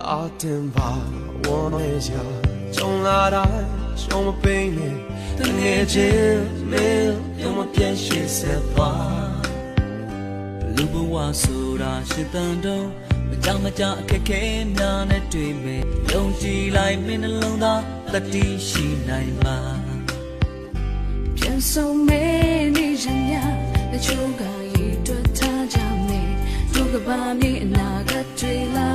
阿天吧，我那下从哪来，从我背面，等你见面，有么变些些话。လူဘဝဆိုတာရှစ်တန်တုံးမကြမကြအခက်ခဲများနဲ့တွေ့မယ်ယုံကြည်လိုက်မင်းနှလုံးသားတတိရှိနိုင်မှာပြန်ဆုံးမဲနေရမြအချို့ကရည်တွက်ထားကြမယ်ဒုက္ခပါမြေအနာဂတ်တွေလာ